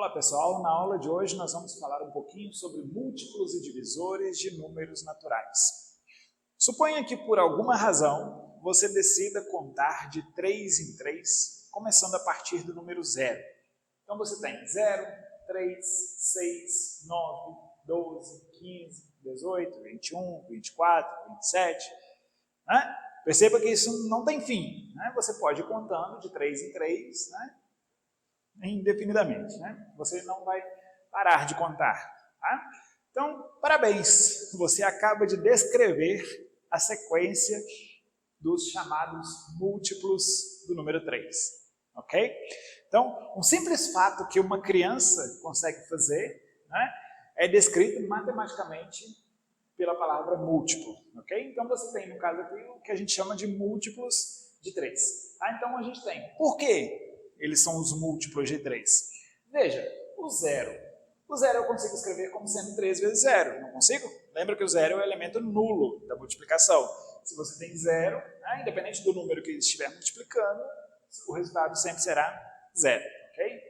Fala pessoal, na aula de hoje nós vamos falar um pouquinho sobre múltiplos e divisores de números naturais. Suponha que por alguma razão você decida contar de 3 em 3, começando a partir do número 0. Então você tem 0, 3, 6, 9, 12, 15, 18, 21, 24, 27, né? Perceba que isso não tem fim, né? Você pode ir contando de 3 em 3, né? Indefinidamente, né? Você não vai parar de contar, tá? Então, parabéns! Você acaba de descrever a sequência dos chamados múltiplos do número 3, ok? Então, um simples fato que uma criança consegue fazer, né, é descrito matematicamente pela palavra múltiplo, ok? Então, você tem, no caso aqui, o que a gente chama de múltiplos de 3. Tá? Então, a gente tem, por quê? Eles são os múltiplos de 3. Veja, o 0. O 0 eu consigo escrever como sendo 3 vezes 0, não consigo? Lembra que o 0 é o elemento nulo da multiplicação. Se você tem 0, né, independente do número que estiver multiplicando, o resultado sempre será 0, ok?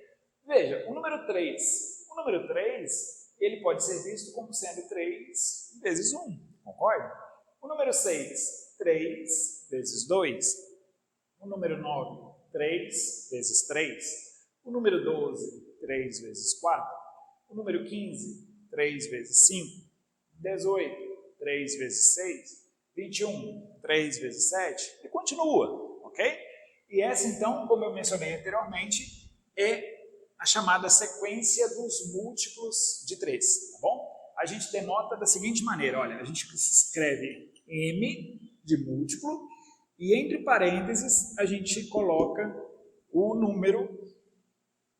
Veja, o número 3. O número 3, ele pode ser visto como sendo 3 vezes 1, concorda? O número 6, 3 vezes 2. O número 9, 3 vezes 3, o número 12, 3 vezes 4, o número 15, 3 vezes 5, 18, 3 vezes 6, 21, 3 vezes 7, e continua, ok? E essa, então, como eu mencionei anteriormente, é a chamada sequência dos múltiplos de 3, tá bom? A gente denota da seguinte maneira, olha, a gente escreve M de múltiplo, e entre parênteses, a gente coloca o número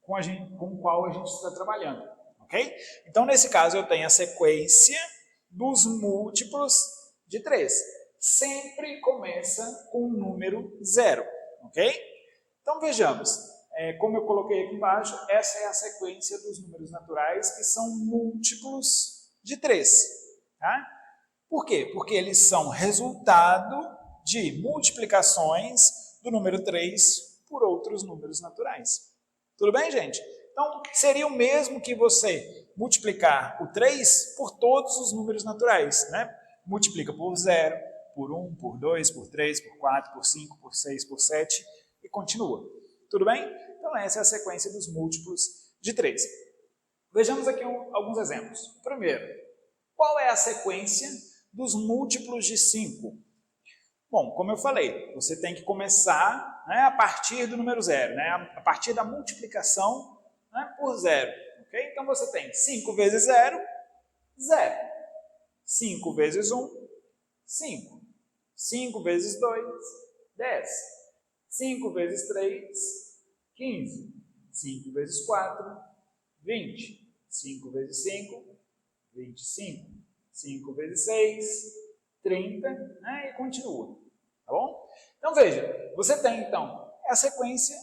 com o qual a gente está trabalhando, ok? Então, nesse caso, eu tenho a sequência dos múltiplos de 3. Sempre começa com o número 0, ok? Então, vejamos. Como eu coloquei aqui embaixo, essa é a sequência dos números naturais que são múltiplos de 3. Tá? Por quê? Porque eles são resultado de multiplicações do número 3 por outros números naturais. Tudo bem, gente? Então, seria o mesmo que você multiplicar o 3 por todos os números naturais, né? Multiplica por 0, por 1, por 2, por 3, por 4, por 5, por 6, por 7 e continua. Tudo bem? Então, essa é a sequência dos múltiplos de 3. Vejamos aqui alguns exemplos. Primeiro, qual é a sequência dos múltiplos de 5? Bom, como eu falei, você tem que começar, né, a partir do número 0, né, a partir da multiplicação, né, por 0. Okay? Então você tem 5 vezes 0, 0. 5 vezes 1, 5. 5 vezes 2, 10. 5 vezes 3, 15. 5 vezes 4, 20. 5 vezes 5, 25. 5 vezes 6, 30, né, e continua, tá bom? Então veja, você tem então a sequência,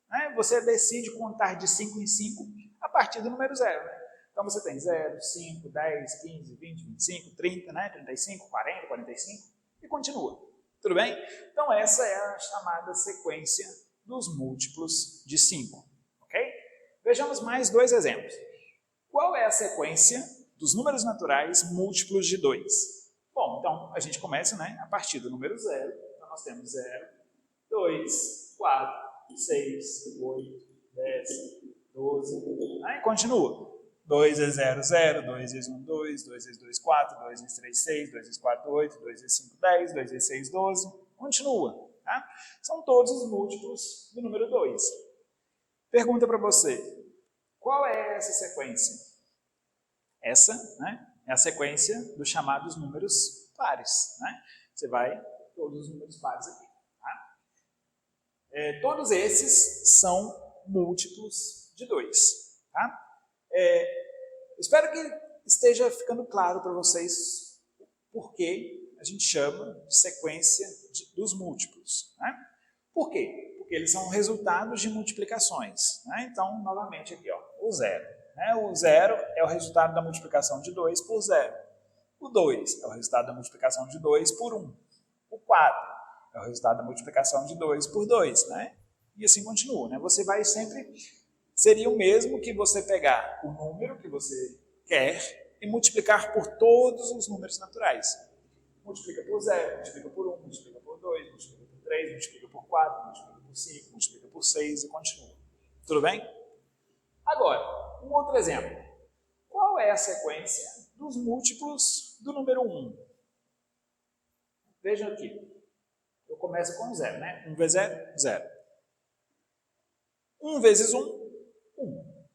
né, você decide contar de 5 em 5 a partir do número 0. Né? Então você tem 0, 5, 10, 15, 20, 25, 30, né, 35, 40, 45 e continua. Tudo bem? Então essa é a chamada sequência dos múltiplos de 5. Ok? Vejamos mais dois exemplos. Qual é a sequência dos números naturais múltiplos de 2? Bom, então a gente começa, né, a partir do número 0. Então nós temos 0, 2, 4, 6, 8, 10, 12. Aí continua. 2 vezes 0, 0. 2 vezes 1, 2. 2 vezes 2, 4. 2 vezes 3, 6. 2 vezes 4, 8. 2 vezes 5, 10. 2 vezes 6, 12. Continua. Tá? São todos os múltiplos do número 2. Pergunta para você. Qual é essa sequência? Essa, né, é a sequência dos chamados números pares. Né? Você vai todos os números pares aqui. Tá? Todos esses são múltiplos de 2. Tá? Espero que esteja ficando claro para vocês por que a gente chama de sequência dos múltiplos. Né? Por quê? Porque eles são resultados de multiplicações. Né? Então, novamente aqui, ó, o 0. O 0 é o resultado da multiplicação de 2 por 0. O 2 é o resultado da multiplicação de 2 por 1. O 4 é o resultado da multiplicação de 2 por 2. Né? E assim continua. Né? Você vai sempre seria o mesmo que você pegar o número que você quer e multiplicar por todos os números naturais. Multiplica por 0, multiplica por 1, multiplica por 2, multiplica por 3, multiplica por 4, multiplica por 5, multiplica por 6 e continua. Tudo bem? Agora, um outro exemplo. Qual é a sequência dos múltiplos do número 1? Vejam aqui. Eu começo com 0, né? 1 vezes 0, 0. 1 vezes 1, 1.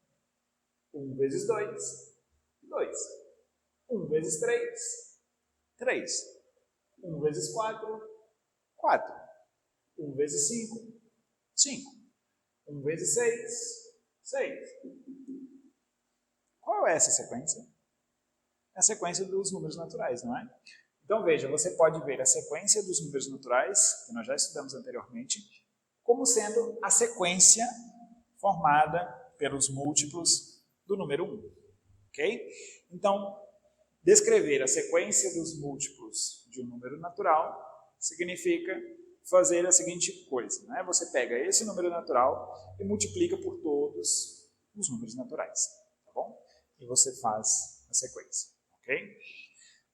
1 vezes 2, 2. 1 vezes 3, 3. 1 vezes 4, 4. 1 vezes 5, 5. 1 vezes 6, 6. Qual é essa sequência? É a sequência dos números naturais, não é? Então veja, você pode ver a sequência dos números naturais, que nós já estudamos anteriormente, como sendo a sequência formada pelos múltiplos do número 1. Ok? Então, descrever a sequência dos múltiplos de um número natural significa fazer a seguinte coisa, né? Você pega esse número natural e multiplica por todos os números naturais, tá bom? E você faz a sequência, ok?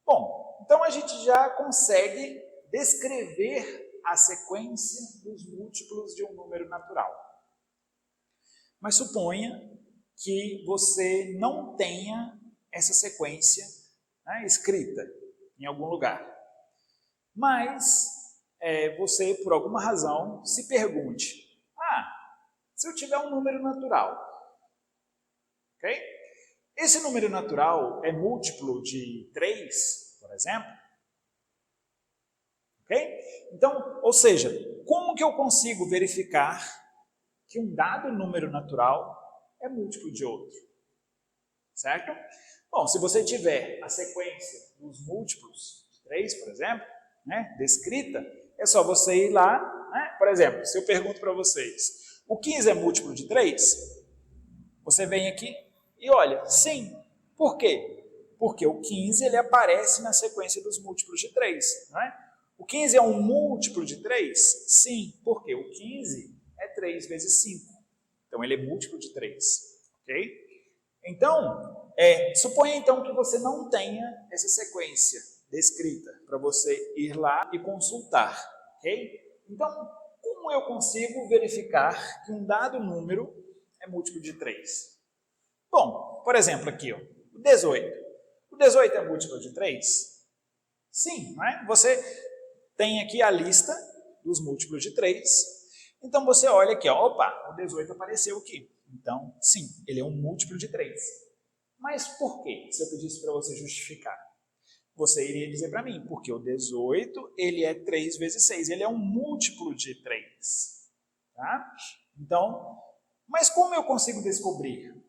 Bom, então a gente já consegue descrever a sequência dos múltiplos de um número natural. Mas suponha que você não tenha essa sequência, né, escrita em algum lugar. Mas você, por alguma razão, se pergunte, se eu tiver um número natural, ok? Esse número natural é múltiplo de 3, por exemplo? Ok? Então, ou seja, como que eu consigo verificar que um dado número natural é múltiplo de outro? Certo? Bom, se você tiver a sequência dos múltiplos de 3, por exemplo, né, descrita, é só você ir lá, né? Por exemplo, se eu pergunto para vocês, o 15 é múltiplo de 3? Você vem aqui e olha, sim. Por quê? Porque o 15 ele aparece na sequência dos múltiplos de 3. Não é? O 15 é um múltiplo de 3? Sim. Por quê? O 15 é 3 vezes 5. Então ele é múltiplo de 3. Ok? Então, suponha então que você não tenha essa sequência descrita para você ir lá e consultar. Ok? Então, como eu consigo verificar que um dado número é múltiplo de 3? Bom, por exemplo aqui, ó, o 18. O 18 é múltiplo de 3? Sim, não é? Você tem aqui a lista dos múltiplos de 3. Então você olha aqui, ó, opa, o 18 apareceu aqui. Então, sim, ele é um múltiplo de 3. Mas por quê? Se eu pedisse para você justificar, você iria dizer para mim, porque o 18 ele é 3 vezes 6, ele é um múltiplo de 3. Tá? Então, mas como eu consigo descobrir?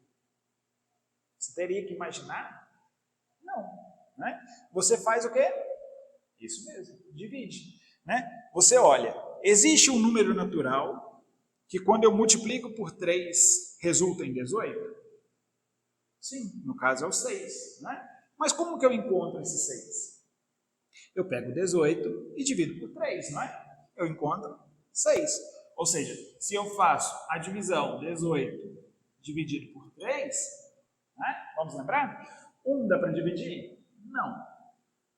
Você teria que imaginar? Não. Né? Você faz o quê? Isso mesmo, divide. Né? Você olha, existe um número natural que quando eu multiplico por 3 resulta em 18? Sim, no caso é o 6. Né? Mas como que eu encontro esse 6? Eu pego 18 e divido por 3, não é? Eu encontro 6. Ou seja, se eu faço a divisão 18 dividido por 3... Vamos lembrar? 1 dá para dividir? Não.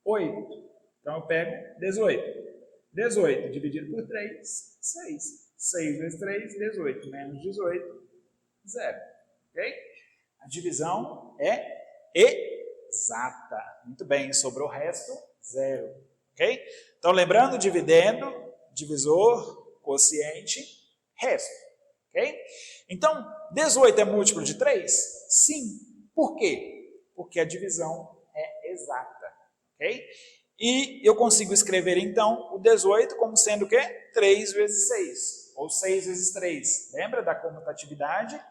8. Então eu pego 18. 18 dividido por 3, 6. 6 vezes 3, 18. Menos 18, 0. Ok? A divisão é exata. Muito bem, sobrou o resto, 0. Ok? Então lembrando, dividendo, divisor, quociente, resto. Ok? Então, 18 é múltiplo de 3? Sim. Por quê? Porque a divisão é exata. Ok? E eu consigo escrever, então, o 18 como sendo o quê? 3 vezes 6. Ou 6 vezes 3. Lembra da comutatividade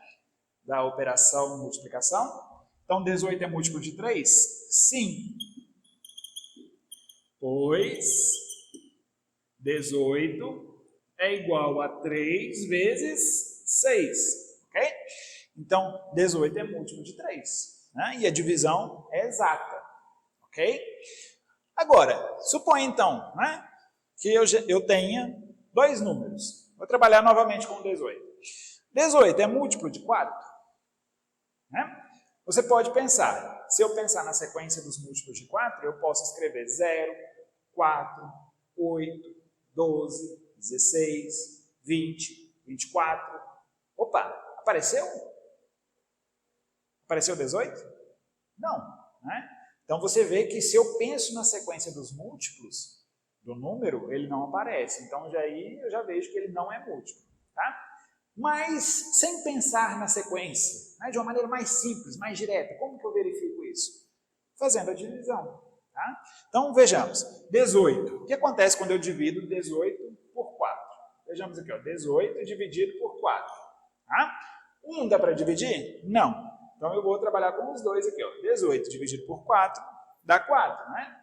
da operação multiplicação? Então, 18 é múltiplo de 3? Sim. Pois 18 é igual a 3 vezes 6, ok? Então, 18 é múltiplo de 3, né? E a divisão é exata, ok? Agora, suponha então, né, que eu tenha dois números. Vou trabalhar novamente com 18. 18 é múltiplo de 4? Né? Você pode pensar, se eu pensar na sequência dos múltiplos de 4, eu posso escrever 0, 4, 8, 12, 16, 20, 24. Opa, apareceu? Apareceu 18? Não, né? Então você vê que se eu penso na sequência dos múltiplos do número, ele não aparece. Então aí eu já vejo que ele não é múltiplo, tá? Mas sem pensar na sequência, né, de uma maneira mais simples, mais direta, como que eu verifico isso? Fazendo a divisão. Tá? Então vejamos, 18. O que acontece quando eu divido 18 por 4? Vejamos aqui, ó, 18 dividido por 4. Tá? 1 dá para dividir? Não. Então eu vou trabalhar com os dois aqui. Ó. 18 dividido por 4 dá 4. Né?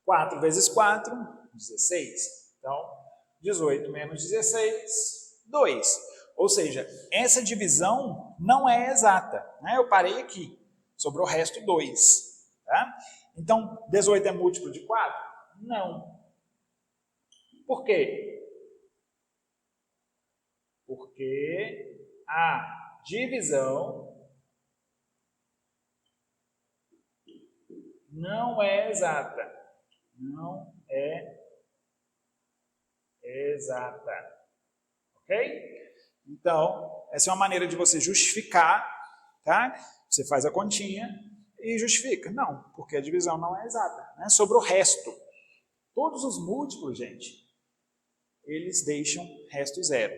4 vezes 4, 16. Então, 18 menos 16, 2. Ou seja, essa divisão não é exata. Né? Eu parei aqui. Sobrou o resto 2. Tá? Então, 18 é múltiplo de 4? Não. Por quê? Porque a divisão não é exata. Não é exata. Ok? Então, essa é uma maneira de você justificar, tá? Você faz a continha e justifica. Não, porque a divisão não é exata. Né? Sobre o resto. Todos os múltiplos, gente, eles deixam resto zero.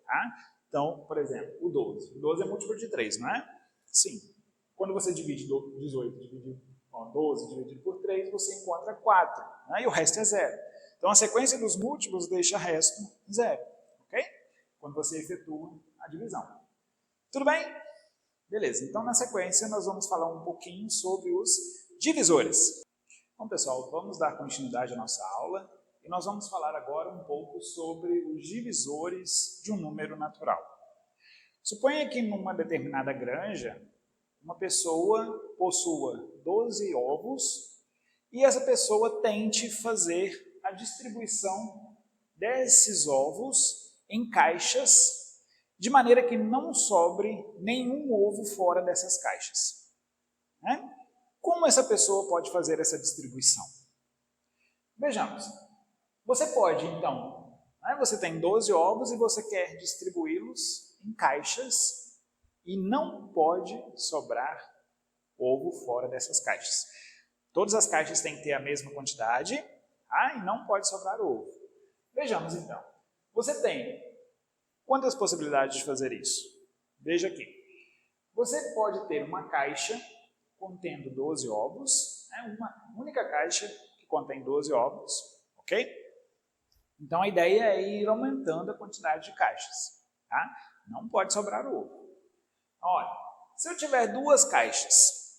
Tá? Então, por exemplo, o 12. O 12 é múltiplo de 3, não é? Sim. Quando você divide 12 dividido por 3, você encontra 4. Né? E o resto é zero. Então, a sequência dos múltiplos deixa resto zero. Ok? Quando você efetua a divisão. Tudo bem? Beleza. Então, na sequência, nós vamos falar um pouquinho sobre os divisores. Bom, pessoal, vamos dar continuidade à nossa aula e nós vamos falar agora um pouco sobre os divisores de um número natural. Suponha que numa determinada granja, uma pessoa possua 12 ovos e essa pessoa tente fazer a distribuição desses ovos em caixas, de maneira que não sobre nenhum ovo fora dessas caixas. Né? Como essa pessoa pode fazer essa distribuição? Vejamos. Você pode, então, né, você tem 12 ovos e você quer distribuí-los em caixas e não pode sobrar ovo fora dessas caixas. Todas as caixas têm que ter a mesma quantidade, tá? E não pode sobrar ovo. Vejamos, então. Você tem quantas possibilidades de fazer isso? Veja aqui. Você pode ter uma caixa contendo 12 ovos, né? Uma única caixa que contém 12 ovos, ok? Então a ideia é ir aumentando a quantidade de caixas, tá? Não pode sobrar ovo. Olha, se eu tiver duas caixas,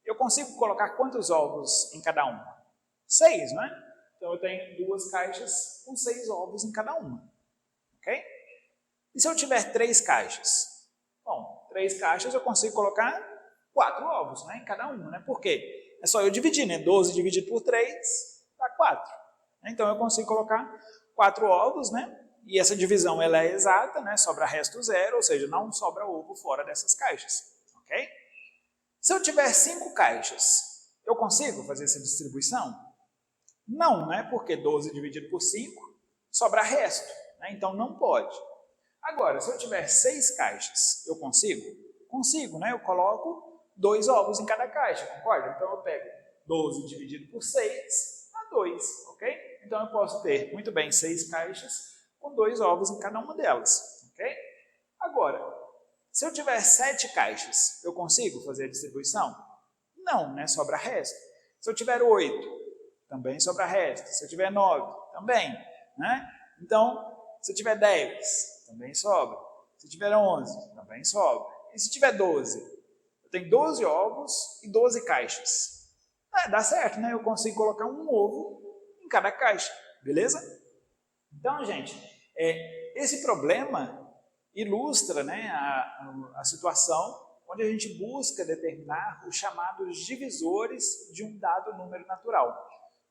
eu consigo colocar quantos ovos em cada uma? 6, não é? Então eu tenho duas caixas com 6 ovos em cada uma, ok? E se eu tiver 3 caixas? Bom, 3 caixas eu consigo colocar 4 ovos, né, em cada uma, né? Por quê? É só eu dividir, né? 12 dividido por 3 dá 4. Então eu consigo colocar 4 ovos, né? E essa divisão ela é exata, né? Sobra resto zero, ou seja, não sobra ovo fora dessas caixas, ok? Se eu tiver 5 caixas, eu consigo fazer essa distribuição? Não, né? Porque 12 dividido por 5 sobra resto, né? Então não pode. Agora, se eu tiver 6 caixas, eu consigo? Consigo, né? Eu coloco 2 ovos em cada caixa, concorda? Então eu pego 12 dividido por 6 dá 2, ok? Então eu posso ter, muito bem, 6 caixas com 2 ovos em cada uma delas, ok? Agora, se eu tiver 7 caixas, eu consigo fazer a distribuição? Não, né? Sobra resto. Se eu tiver 8, também sobra resto. Se eu tiver 9, também, né? Então, se eu tiver 10, também sobra. Se tiver 11, também sobra. E se tiver 12? Eu tenho 12 ovos e 12 caixas. Dá certo, né? Eu consigo colocar um ovo em cada caixa, beleza? Então, gente, esse problema ilustra, né, a situação onde a gente busca determinar os chamados divisores de um dado número natural.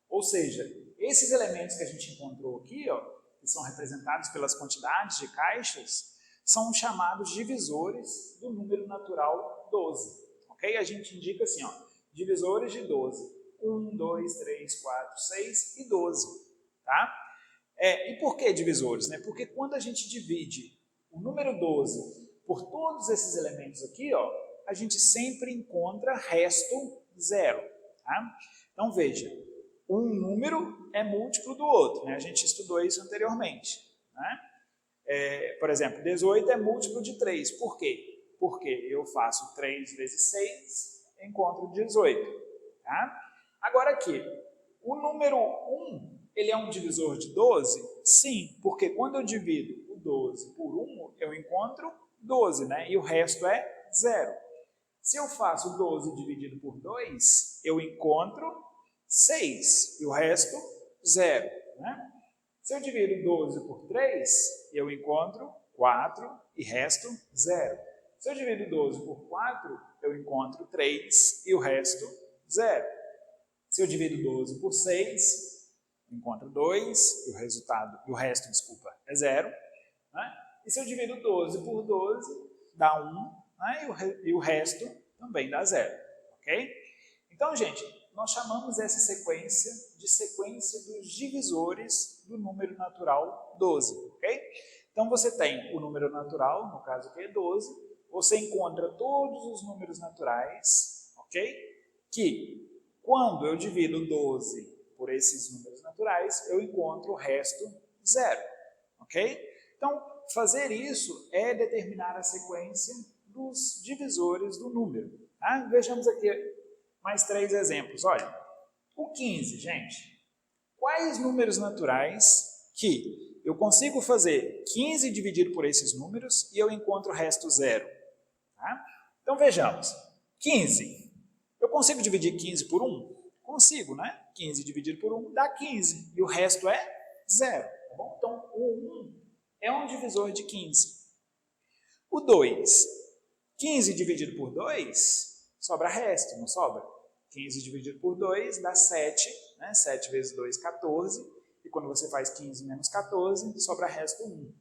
Ou seja, esses elementos que a gente encontrou aqui, ó, que são representados pelas quantidades de caixas, são chamados divisores do número natural 12. Ok? A gente indica assim, ó, divisores de 12. 1, 2, 3, 4, 6 e 12. Tá? E por que divisores? Né? Porque quando a gente divide o número 12 por todos esses elementos aqui, ó, a gente sempre encontra resto zero. Tá? Então veja, um número é múltiplo do outro. Né? A gente estudou isso anteriormente. Né? Por exemplo, 18 é múltiplo de 3. Por quê? Porque eu faço 3 vezes 6, encontro 18. Tá? Agora aqui, o número 1, ele é um divisor de 12? Sim, porque quando eu divido o 12 por 1, eu encontro 12, né? E o resto é 0. Se eu faço 12 dividido por 2, eu encontro 6, e o resto 0. Né? Se eu divido 12 por 3, eu encontro 4 e resto 0. Se eu divido 12 por 4, eu encontro 3 e o resto 0. Se eu divido 12 por 6, eu encontro 2 e o resto é 0. Né? E se eu divido 12 por 12, dá 1, né? E o resto também dá 0. Ok? Então, gente, nós chamamos essa sequência de sequência dos divisores do número natural 12. Ok? Então, você tem o número natural, no caso aqui é 12, você encontra todos os números naturais, ok? Que quando eu divido 12 por esses números naturais, eu encontro o resto 0, ok? Então, fazer isso é determinar a sequência dos divisores do número. Tá? Vejamos aqui mais 3 exemplos. Olha, o 15, gente. Quais números naturais que eu consigo fazer 15 dividido por esses números e eu encontro o resto 0? Tá? Então, vejamos. 15. Eu consigo dividir 15 por 1? Consigo, né? 15 dividido por 1 dá 15. E o resto é 0. Tá bom? Então, o 1 é um divisor de 15. O 2. 15 dividido por 2, sobra resto, não sobra? 15 dividido por 2 dá 7. Né? 7 vezes 2, 14. E quando você faz 15 menos 14, sobra resto 1.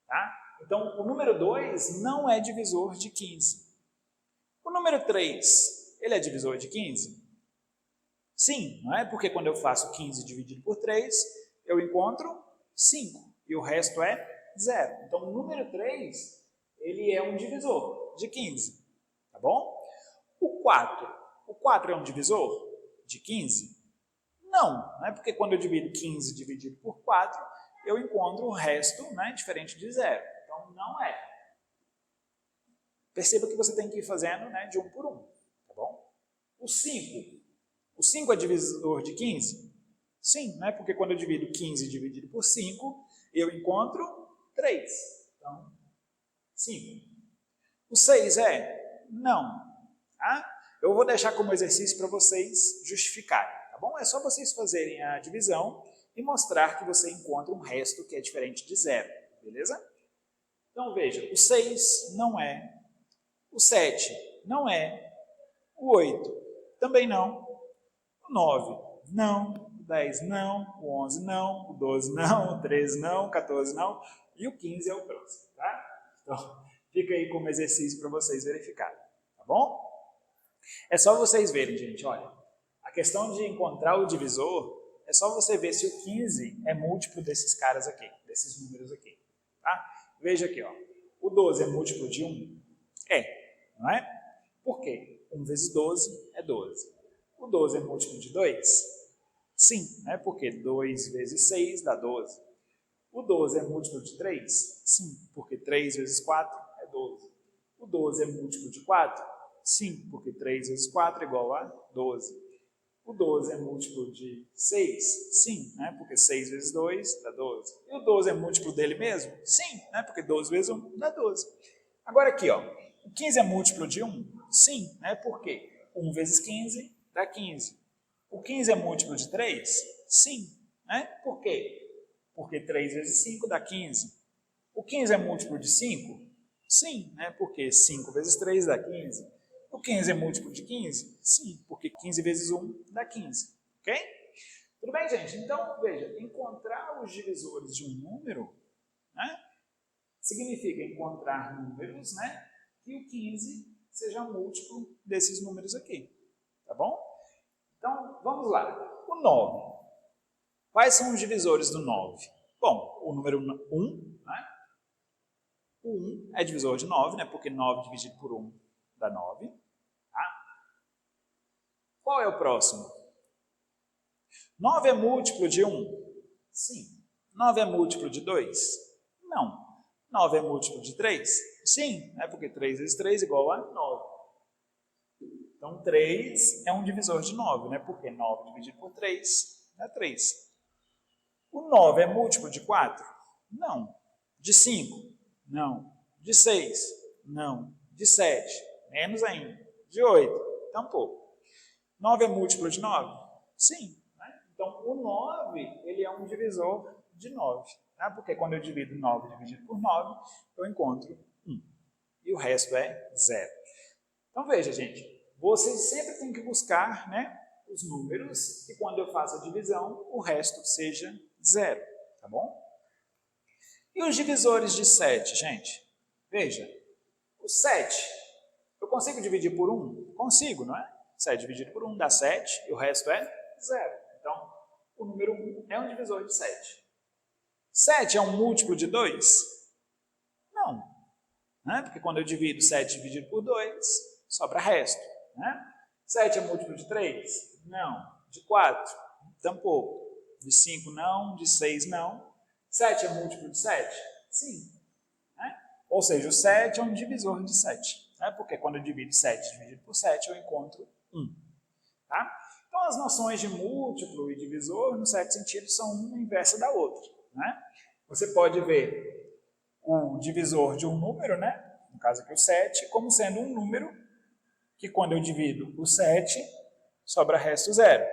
Tá? Então, o número 2 não é divisor de 15. O número 3, ele é divisor de 15? Sim, não é? Porque quando eu faço 15 dividido por 3, eu encontro 5. E o resto é 0. Então, o número 3, ele é um divisor de 15. Tá bom? O 4. O 4 é um divisor de 15? Não é? Porque quando eu divido 15 dividido por 4, eu encontro o resto, né, diferente de 0. Então, não é. Perceba que você tem que ir fazendo, né, de 1 por 1. Tá bom? O 5. O 5 é divisor de 15? Sim, né? Porque quando eu divido 15 dividido por 5, eu encontro 3. Então, 5. O 6 é? Não. Tá? Eu vou deixar como exercício para vocês justificarem. Tá bom? É só vocês fazerem a divisão e mostrar que você encontra um resto que é diferente de 0. Beleza? Então, veja, o 6 não é. O 7 não é. O 8 também não. O 9 não. O 10 não. O 11 não. O 12 não. O 13 não. O 14 não. E o 15 é o próximo. Tá? Então, fica aí como exercício para vocês verificarem. Tá bom? É só vocês verem, gente. Olha, a questão de encontrar o divisor é só você ver se o 15 é múltiplo desses caras aqui, desses números aqui. Tá? Veja aqui, ó. O 12 é múltiplo de 1? Não é? Por quê? 1 vezes 12 é 12. O 12 é múltiplo de 2? Sim, né? Porque 2 vezes 6 dá 12. O 12 é múltiplo de 3? Sim, porque 3 vezes 4 é 12. O 12 é múltiplo de 4? Sim, porque 3 vezes 4 é igual a 12. O 12 é múltiplo de 6? Sim, né? Porque 6 vezes 2 dá 12. E o 12 é múltiplo dele mesmo? Sim, né? Porque 12 vezes 1 dá 12. Agora aqui, ó. O 15 é múltiplo de 1? Sim, né? Por quê? 1 vezes 15 dá 15. O 15 é múltiplo de 3? Sim, né? Por quê? Porque 3 vezes 5 dá 15. O 15 é múltiplo de 5? Sim, né? Porque 5 vezes 3 dá 15. O 15 é múltiplo de 15? Sim, porque 15 vezes 1 dá 15. Ok? Tudo bem, gente? Então, veja, encontrar os divisores de um número, né, significa encontrar números, né, e o 15 seja múltiplo desses números aqui, tá bom? Então, vamos lá. O 9. Quais são os divisores do 9? Bom, o número 1, né? O 1 é divisor de 9, né? Porque 9 dividido por 1 dá 9. Tá? Qual é o próximo? 9 é múltiplo de 1? Sim. 9 é múltiplo de 2? Não. 9 é múltiplo de 3? Sim, né? Porque 3 vezes 3 é igual a 9. Então, 3 é um divisor de 9, né? Porque 9 dividido por 3 é 3. O 9 é múltiplo de 4? Não. De 5? Não. De 6? Não. De 7? Menos ainda. De 8? Tampouco. 9 é múltiplo de 9? Sim. Né? Então, o 9 ele é um divisor de 9. Né? Porque quando eu divido 9 dividido por 9, eu encontro 1. E o resto é 0. Então, veja, gente. Vocês sempre têm que buscar, né, os números e quando eu faço a divisão, o resto seja 0, tá bom? E os divisores de 7, gente? Veja, o 7, eu consigo dividir por 1? Consigo, não é? 7 dividido por 1 dá 7 e o resto é 0. Então, o número 1 é um divisor de 7. 7 é um múltiplo de 2? Não, né? Porque quando eu divido 7 dividido por 2, sobra resto. Né? 7 é múltiplo de 3? Não. De 4? Tampouco. De 5 não, de 6 não. 7 é múltiplo de 7? Sim. Né? Ou seja, o 7 é um divisor de 7. Né? Porque quando eu divido 7 dividido por 7, eu encontro 1. Tá? Então, as noções de múltiplo e divisor, no certo sentido, são uma inversa da outra. Né? Você pode ver o divisor de um número, né? No caso aqui o 7, como sendo um número que quando eu divido o 7, sobra resto 0.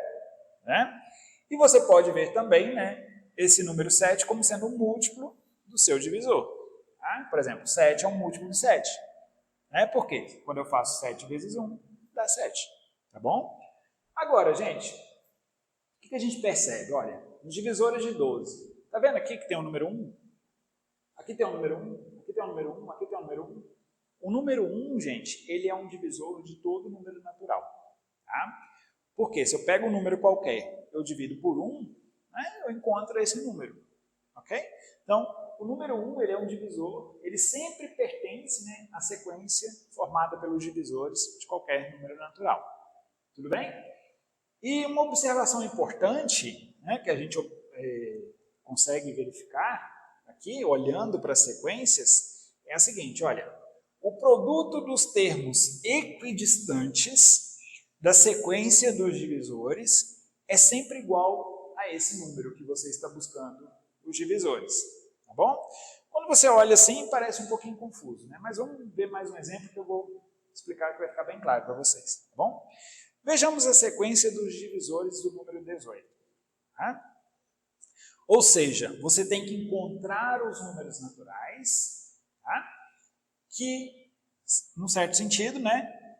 Né? E você pode ver também, né, esse número 7 como sendo um múltiplo do seu divisor. Tá? Por exemplo, 7 é um múltiplo de 7. Né? Por quê? Quando eu faço 7 vezes 1, dá 7. Tá bom? Agora, gente, o que a gente percebe? Olha, nos divisores de 12. Tá vendo aqui que tem o número 1? Aqui tem o número 1, aqui tem o número 1, aqui tem o número 1. O número 1, gente, ele é um divisor de todo número natural. Tá? Porque se eu pego um número qualquer, eu divido por 1, né, eu encontro esse número. Ok? Então, o número 1 ele é um divisor, ele sempre pertence, né, à sequência formada pelos divisores de qualquer número natural. Tudo bem? E uma observação importante, né, que a gente consegue verificar aqui, olhando para as sequências, é a seguinte, olha, o produto dos termos equidistantes da sequência dos divisores é sempre igual a esse número que você está buscando os divisores, tá bom? Quando você olha assim, parece um pouquinho confuso, né? Mas vamos ver mais um exemplo que eu vou explicar que vai ficar bem claro para vocês, tá bom? Vejamos a sequência dos divisores do número 18. Tá? Ou seja, você tem que encontrar os números naturais, tá? Que, num certo sentido, né,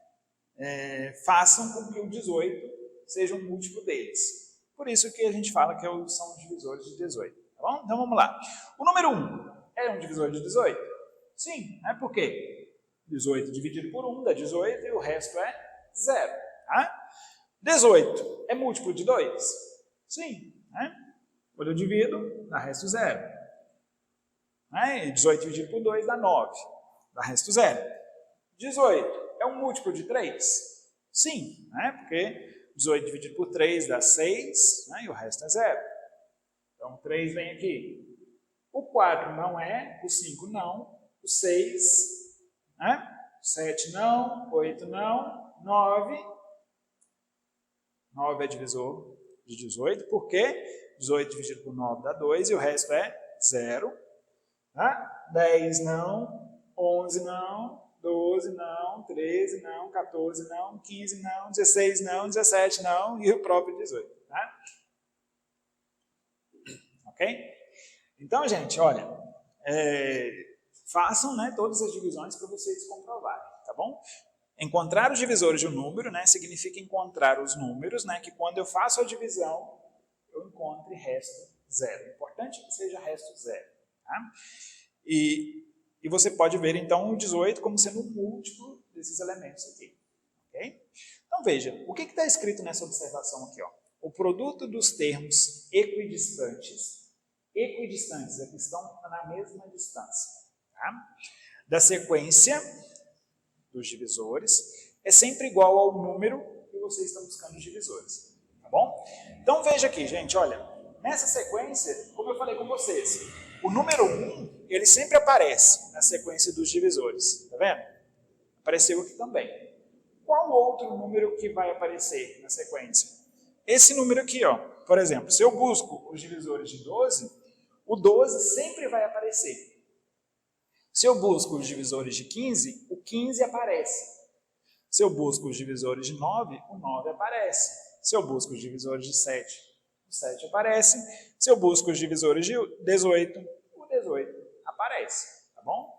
façam com que o 18 seja um múltiplo deles. Por isso que a gente fala que são os divisores de 18. Tá bom? Então vamos lá. O número 1 é um divisor de 18? Sim, né? Por quê? 18 dividido por 1 dá 18 e o resto é 0. Tá? 18 é múltiplo de 2? Sim. Né? Quando eu divido, dá resto 0. Né? E 18 dividido por 2 dá 9. Dá resto 0. 18 é um múltiplo de 3? Sim, né? Porque 18 dividido por 3 dá 6, né? E o resto é 0. Então 3 vem aqui. O 4 não é, o 5 não, o 6, né? 7 não, 8 não, 9. 9 é divisor de 18, porque 18 dividido por 9 dá 2 e o resto é 0. Tá? 10 não, 11 não, 12 não, 13 não, 14 não, 15 não, 16 não, 17 não e o próprio 18. Tá? Ok? Então, gente, olha, façam, né, todas as divisões para vocês comprovarem, tá bom? Encontrar os divisores de um número, né, significa encontrar os números, né, que quando eu faço a divisão, eu encontre resto 0. O importante é que seja resto 0. Tá? E E você pode ver, então, o 18 como sendo um múltiplo desses elementos aqui. Okay? Então, veja, o que está escrito nessa observação aqui? Ó? O produto dos termos equidistantes é que estão na mesma distância, tá? Da sequência dos divisores é sempre igual ao número que você está buscando os divisores, tá bom? Então, veja aqui, gente, olha, nessa sequência, como eu falei com vocês, o número 1, ele sempre aparece na sequência dos divisores, tá vendo? Apareceu aqui também. Qual outro número que vai aparecer na sequência? Esse número aqui, ó. Por exemplo, se eu busco os divisores de 12, o 12 sempre vai aparecer. Se eu busco os divisores de 15, o 15 aparece. Se eu busco os divisores de 9, o 9 aparece. Se eu busco os divisores de 7, o 7 aparece. Se eu busco os divisores de 18, o 18 aparece, tá bom?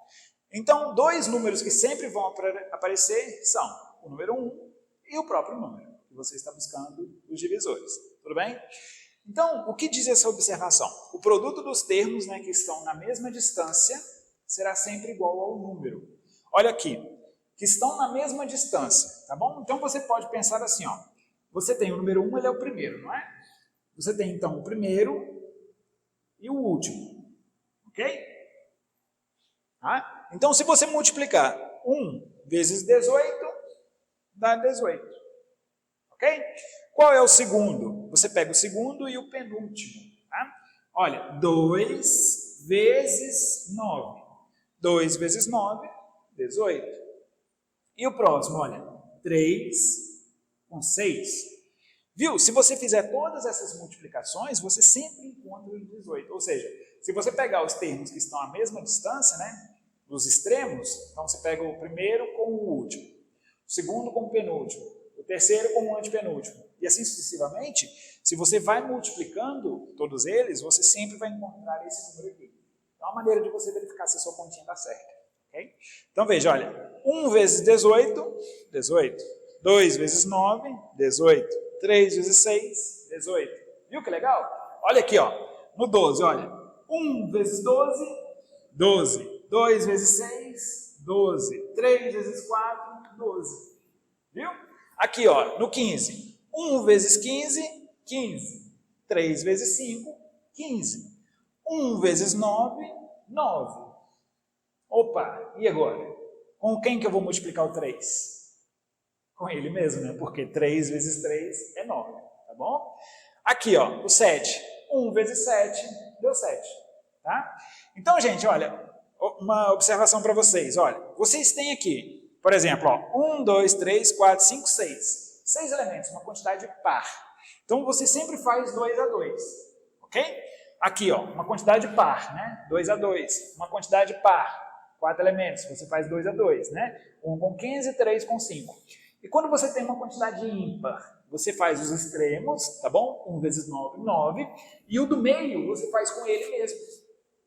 Então, dois números que sempre vão aparecer são o número 1 e o próprio número que você está buscando os divisores, tudo bem? Então, o que diz essa observação? O produto dos termos, né, que estão na mesma distância será sempre igual ao número. Olha aqui, que estão na mesma distância, tá bom? Então, você pode pensar assim, ó, você tem o número 1, ele é o primeiro, não é? Você tem, então, o primeiro e o último, ok? Tá? Então, se você multiplicar 1 vezes 18, dá 18, ok? Qual é o segundo? Você pega o segundo e o penúltimo, tá? Olha, 2 vezes 9. 2 vezes 9, 18. E o próximo, olha, 3 com 6. Viu? Se você fizer todas essas multiplicações, você sempre encontra o 18. Ou seja, se você pegar os termos que estão à mesma distância, né, dos extremos, então você pega o primeiro com o último, o segundo com o penúltimo, o terceiro com o antepenúltimo, e assim sucessivamente, se você vai multiplicando todos eles, você sempre vai encontrar esse número aqui. Então, é uma maneira de você verificar se a sua continha está certa. Okay? Então, veja, olha, 1 vezes 18, 18. 2 vezes 9, 18. 3 vezes 6, 18. Viu que legal? Olha aqui, ó, no 12, olha, 1 vezes 12, 12. 2 vezes 6, 12. 3 vezes 4, 12. Viu? Aqui, ó, no 15, 1 vezes 15, 15. 3 vezes 5, 15. 1 vezes 9, 9. Opa, e agora? Com quem que eu vou multiplicar o 3? Com ele mesmo, né? Porque 3 vezes 3 é 9, tá bom? Aqui, ó, o 7. 1 vezes 7 deu 7, tá? Então, gente, olha, uma observação para vocês. Olha, vocês têm aqui, por exemplo, ó, 1, 2, 3, 4, 5, 6. 6 elementos, uma quantidade par. Então, você sempre faz 2 a 2, ok? Aqui, ó, uma quantidade par, né? 2 a 2. Uma quantidade par, 4 elementos, você faz 2 a 2, né? 1 com 15, 3 com 5. E quando você tem uma quantidade ímpar, você faz os extremos, tá bom? 1 vezes 9, 9. E o do meio, você faz com ele mesmo,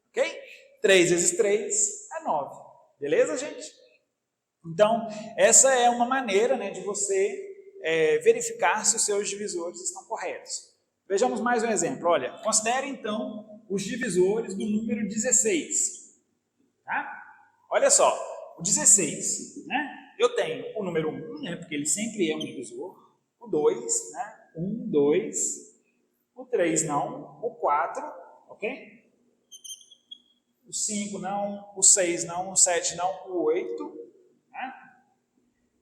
ok? 3 vezes 3 é 9. Beleza, gente? Então, essa é uma maneira, né, de você verificar se os seus divisores estão corretos. Vejamos mais um exemplo. Olha, considere então os divisores do número 16. Tá? Olha só, o 16, né? Eu tenho o número 1, né, porque ele sempre é um divisor. O 2, né? 1, 2. O 3 não. O 4, ok? O 5 não, o 6 não, o 7 não, o 8, né?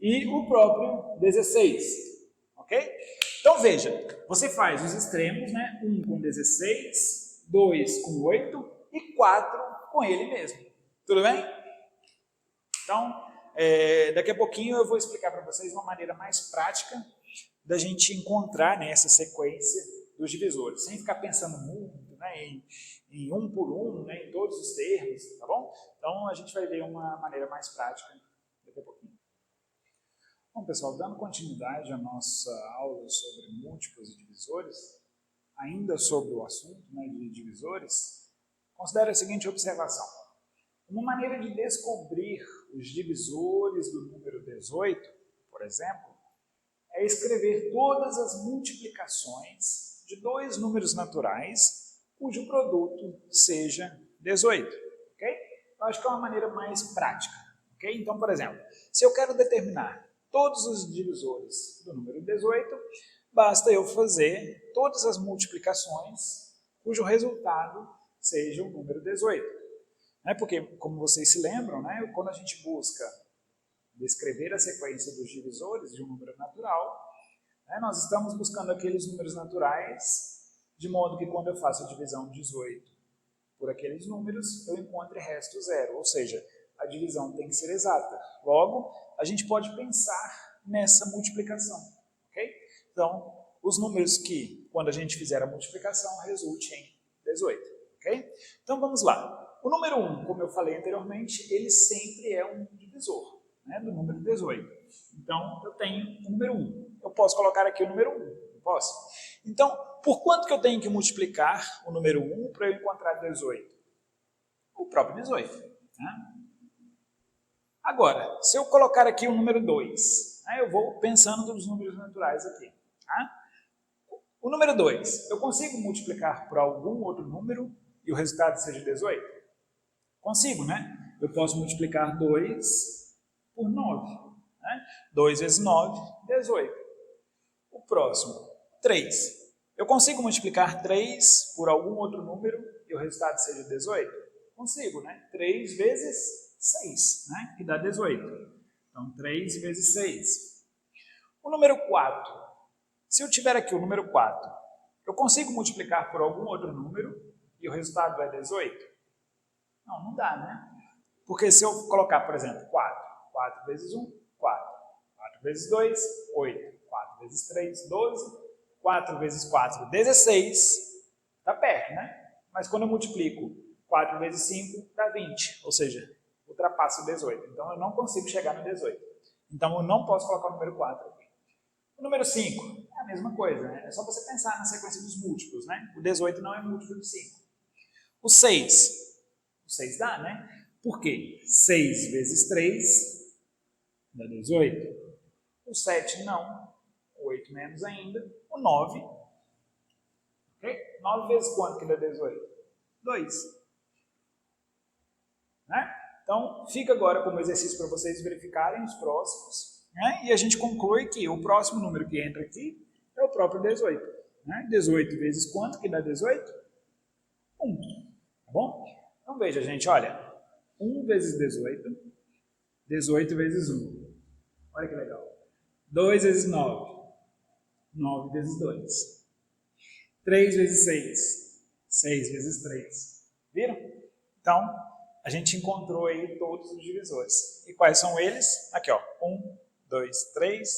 E o próprio 16, ok? Então veja, você faz os extremos, né? 1 com 16, 2 com 8 e 4 com ele mesmo. Tudo bem? Então, daqui a pouquinho eu vou explicar para vocês uma maneira mais prática da gente encontrar, né, essa sequência dos divisores, sem ficar pensando muito, né, em um por um, né, em todos os termos, tá bom? Então, a gente vai ver uma maneira mais prática daqui a pouquinho. Bom, pessoal, dando continuidade à nossa aula sobre múltiplos e divisores, ainda sobre o assunto, né, de divisores, considere a seguinte observação. Uma maneira de descobrir os divisores do número 18, por exemplo, é escrever todas as multiplicações de dois números naturais cujo produto seja 18. Okay? eu acho que é uma maneira mais prática. Okay? Então, por exemplo, se eu quero determinar todos os divisores do número 18, basta eu fazer todas as multiplicações cujo resultado seja o número 18. Porque, como vocês se lembram, quando a gente busca descrever a sequência dos divisores de um número natural, nós estamos buscando aqueles números naturais, de modo que quando eu faço a divisão 18 por aqueles números, eu encontre resto zero, ou seja, a divisão tem que ser exata. Logo, a gente pode pensar nessa multiplicação. Okay? Então, os números que, quando a gente fizer a multiplicação, resulte em 18. Okay? Então, vamos lá. O número 1, como eu falei anteriormente, ele sempre é um divisor do número 18. Então, eu tenho o número 1. Eu posso colocar aqui o número 1, não posso? Então, por quanto que eu tenho que multiplicar o número 1 para eu encontrar 18? O próprio 18. Agora, se eu colocar aqui o número 2, eu vou pensando nos números naturais aqui. O número 2, eu consigo multiplicar por algum outro número e o resultado seja 18? Consigo, né? Eu posso multiplicar 2 por 9. 2 vezes 9, 18. O próximo, 3. Eu consigo multiplicar 3 por algum outro número e o resultado seja 18? Consigo, né? 3 vezes 6, que dá 18. Então, 3 vezes 6. O número 4. Se eu tiver aqui o número 4, eu consigo multiplicar por algum outro número e o resultado é 18? Não, não dá, né? Porque se eu colocar, por exemplo, 4. 4 vezes 1, 4. 4 vezes 2, 8. 4 vezes 3, 12. 4 vezes 4, 16. Está perto, né? Mas quando eu multiplico 4 vezes 5, dá 20. Ou seja, ultrapassa o 18. Então, eu não consigo chegar no 18. Então, eu não posso colocar o número 4 aqui. O número 5 é a mesma coisa, né? É só você pensar na sequência dos múltiplos, né? O 18 não é múltiplo de 5. O 6. O 6 dá, né? Por quê? 6 vezes 3 dá 18. O 7 não. 8 menos ainda. O 9. Okay? 9 vezes quanto que dá 18? 2. Né? Então, fica agora como exercício para vocês verificarem os próximos. E a gente conclui que o próximo número que entra aqui é o próprio 18. 18 vezes quanto que dá 18? 1. Tá bom? Então veja, gente, olha. 1 vezes 18. 18 vezes 1. Olha que legal. 2 vezes 9. 9 vezes 2. 3 vezes 6. 6 vezes 3. Viram? Então, a gente encontrou aí todos os divisores. E quais são eles? Aqui, ó. 1, 2, 3,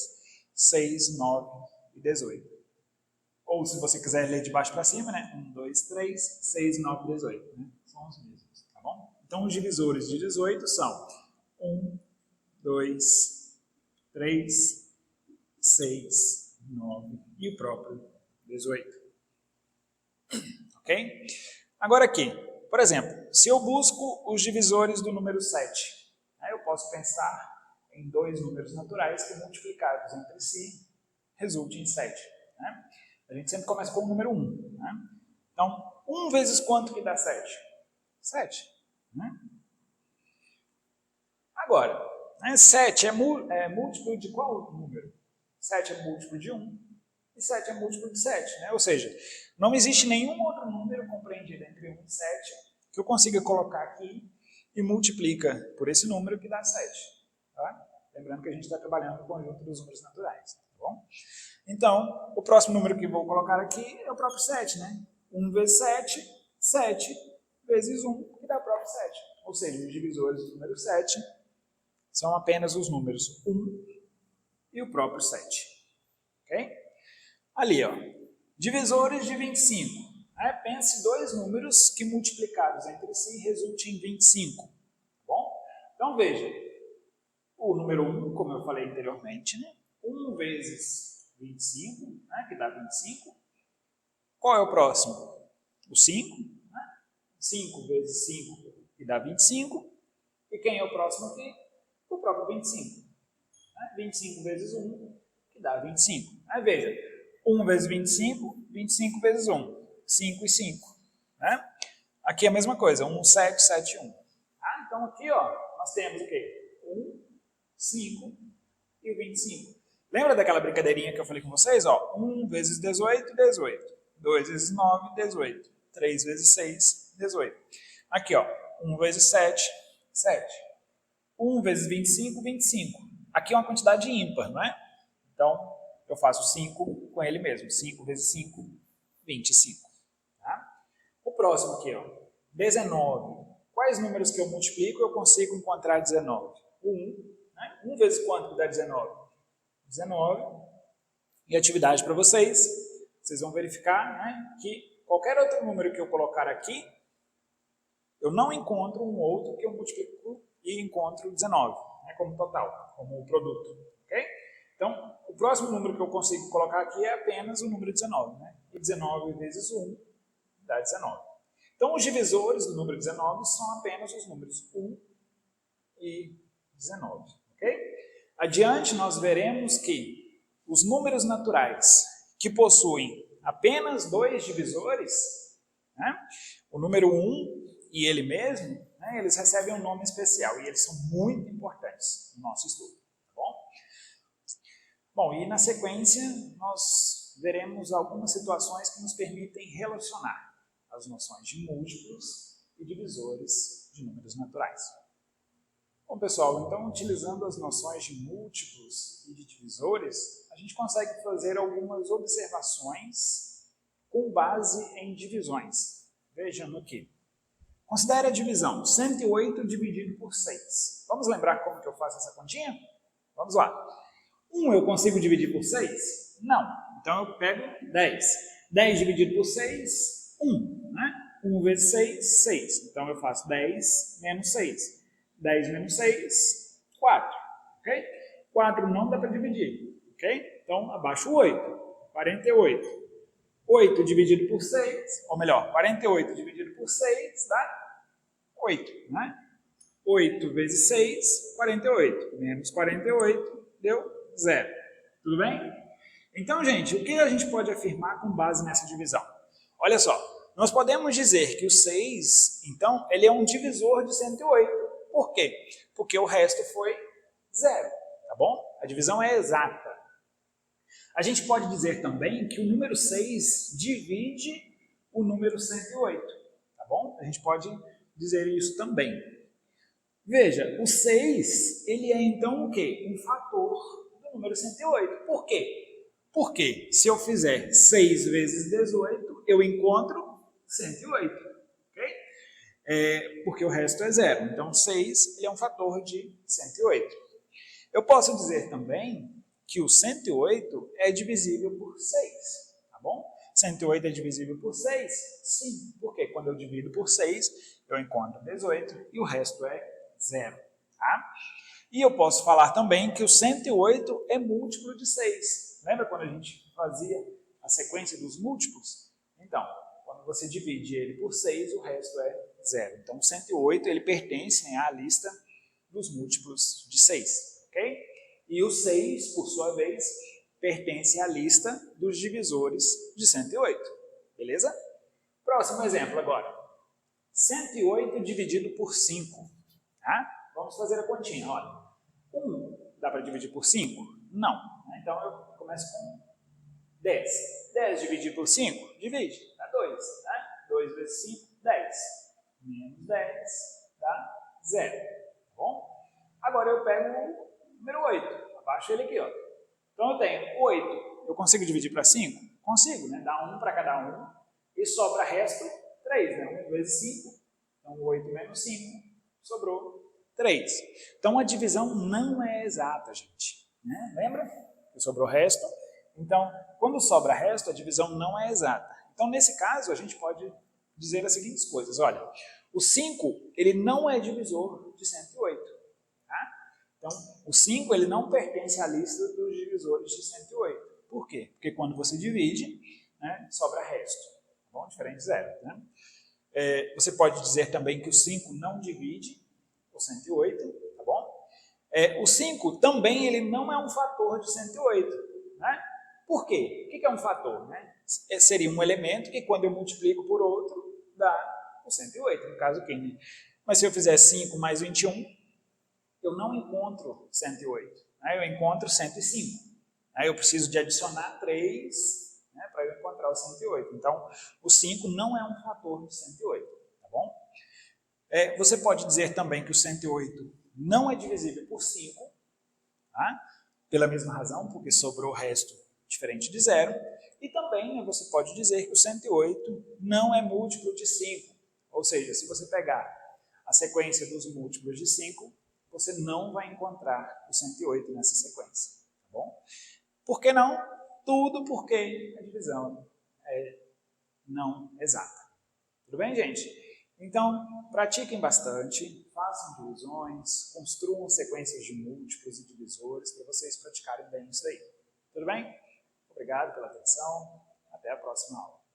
6, 9 e 18. Ou se você quiser ler de baixo para cima, né? 1, 2, 3, 6, 9 e 18. Né? São os mesmos, tá bom? Então, os divisores de 18 são 1, 2, 3, 6, 9 e o próprio 18. Ok? Agora aqui, por exemplo, se eu busco os divisores do número 7, eu posso pensar em dois números naturais que multiplicados entre si resultem em 7. Né? A gente sempre começa com o número 1. Né? Então, 1 vezes quanto que dá 7? 7. Né? Agora, 7 é múltiplo de qual número? 7 é múltiplo de 1 e 7 é múltiplo de 7. Né? Ou seja, não existe nenhum outro número compreendido entre 1 e 7 que eu consiga colocar aqui e multiplica por esse número que dá 7. Tá? Lembrando que a gente está trabalhando no conjunto dos números naturais. Tá bom? Então, o próximo número que vou colocar aqui é o próprio 7. Né? 1 vezes 7, 7 vezes 1, que dá o próprio 7. Ou seja, os divisores do número 7 são apenas os números 1 e o próprio 7. Ok? Ali, ó, divisores de 25. Pense dois números que multiplicados entre si resultem em 25. Tá bom? Então, veja, o número 1, como eu falei anteriormente, né? 1 vezes 25, que dá 25. Qual é o próximo? O 5. 5 vezes 5, que dá 25. E quem é o próximo aqui? O próprio 25. 25 vezes 1, que dá 25. Veja, 1 vezes 25, 25 vezes 1. 5 e 5. Aqui é a mesma coisa, 1, 7, 7, 1. Então Então aqui, ó, nós temos o quê? 1, 5 e o 25. Lembra daquela brincadeirinha que eu falei com vocês? Ó, 1 vezes 18, 18. 2 vezes 9, 18. 3 vezes 6, 18. Aqui, ó, 1 vezes 7, 7. 1 vezes 25, 25. Aqui é uma quantidade ímpar, não é? Então, eu faço 5 com ele mesmo. 5 vezes 5, 25. Tá? O próximo aqui, ó, 19. Quais números que eu multiplico eu consigo encontrar 19? 1. Né? 1 vezes quanto que dá 19? 19. E atividade para vocês. Vocês vão verificar, né, que qualquer outro número que eu colocar aqui, eu não encontro um outro que eu multiplico e encontro 19, né, como total, como produto. Okay? Então, o próximo número que eu consigo colocar aqui é apenas o número 19. Né? E 19 vezes 1 dá 19. Então, os divisores do número 19 são apenas os números 1 e 19. Okay? Adiante, nós veremos que os números naturais que possuem apenas 2 divisores, né, o número 1 e ele mesmo, né, eles recebem um nome especial e eles são muito importantes no nosso estudo. Tá bom? Bom, e na sequência nós veremos algumas situações que nos permitem relacionar as noções de múltiplos e divisores de números naturais. Bom, pessoal, então, utilizando as noções de múltiplos e de divisores, a gente consegue fazer algumas observações com base em divisões. Vejam aqui. Considere a divisão, 108 dividido por 6. Vamos lembrar como que eu faço essa continha? Vamos lá. 1 eu consigo dividir por 6? Não. Então, eu pego 10. 10 dividido por 6, 1. Né? 1 vezes 6, 6. Então, eu faço 10 menos 6. 10 menos 6, 4. Okay? 4 não dá para dividir. Okay? Então, abaixo o 8. 48. 8 dividido por 6, ou melhor, 48 dividido por 6 dá 8. Né? 8 vezes 6, 48. Menos 48 deu 0. Tudo bem? Então, gente, o que a gente pode afirmar com base nessa divisão? Olha só, nós podemos dizer que o 6, então, ele é um divisor de 108. Por quê? Porque o resto foi 0, tá bom? A divisão é exata. A gente pode dizer também que o número 6 divide o número 108, tá bom? A gente pode dizer isso também. Veja, o 6, ele é então o quê? Um fator do número 108. Por quê? Porque se eu fizer 6 vezes 18, eu encontro 108. Porque o resto é 0. Então, 6 ele é um fator de 108. Eu posso dizer também que o 108 é divisível por 6. Tá bom? 108 é divisível por 6? Sim. Porque quando eu divido por 6, eu encontro 18 e o resto é 0. Tá? E eu posso falar também que o 108 é múltiplo de 6. Lembra quando a gente fazia a sequência dos múltiplos? Então, quando você divide ele por 6, o resto é 0. Então, o 108 ele pertence à lista dos múltiplos de 6. Okay? E o 6, por sua vez, pertence à lista dos divisores de 108. Beleza? Próximo exemplo agora. 108 dividido por 5. Tá? Vamos fazer a continha. Olha, 1 dá para dividir por 5? Não. Então, eu começo com 10. 10 dividido por 5? Divide. Dá 2. Tá? 2 vezes 5, 10. Menos 10 dá 0. Tá bom? Agora eu pego o número 8. Abaixo ele aqui. Ó. Então eu tenho 8. Eu consigo dividir para 5? Consigo, né? Dá 1 para cada um. E sobra resto 3. Né? 1 vezes 5. Então 8 menos 5. Sobrou 3. Então a divisão não é exata, gente. Né? Lembra? Que sobrou resto. Então, quando sobra resto, a divisão não é exata. Então, nesse caso, a gente pode dizer as seguintes coisas. Olha, o 5, ele não é divisor de 108. Tá? Então, o 5, ele não pertence à lista dos divisores de 108. Por quê? Porque quando você divide, né, sobra resto. Tá bom? Diferente de 0. Né? Você pode dizer também que o 5 não divide o 108. Tá bom? O 5 também ele não é um fator de 108. Né? Por quê? O que é um fator? Né? Seria um elemento que, quando eu multiplico por outro, dá o 108. No caso aqui, Mas se eu fizer 5 mais 21, eu não encontro 108, né? Eu encontro 105. Aí eu preciso de adicionar 3, né, para eu encontrar o 108. Então, o 5 não é um fator de 108, tá bom? Você pode dizer também que o 108 não é divisível por 5, tá? Pela mesma razão, porque sobrou o resto diferente de 0. E também, né, você pode dizer que o 108 não é múltiplo de 5. Ou seja, se você pegar a sequência dos múltiplos de 5, você não vai encontrar o 108 nessa sequência, tá bom? Por que não? Tudo porque a divisão é não exata. Tudo bem, gente? Então, pratiquem bastante, façam divisões, construam sequências de múltiplos e divisores para vocês praticarem bem isso aí. Tudo bem? Obrigado pela atenção. Até a próxima aula.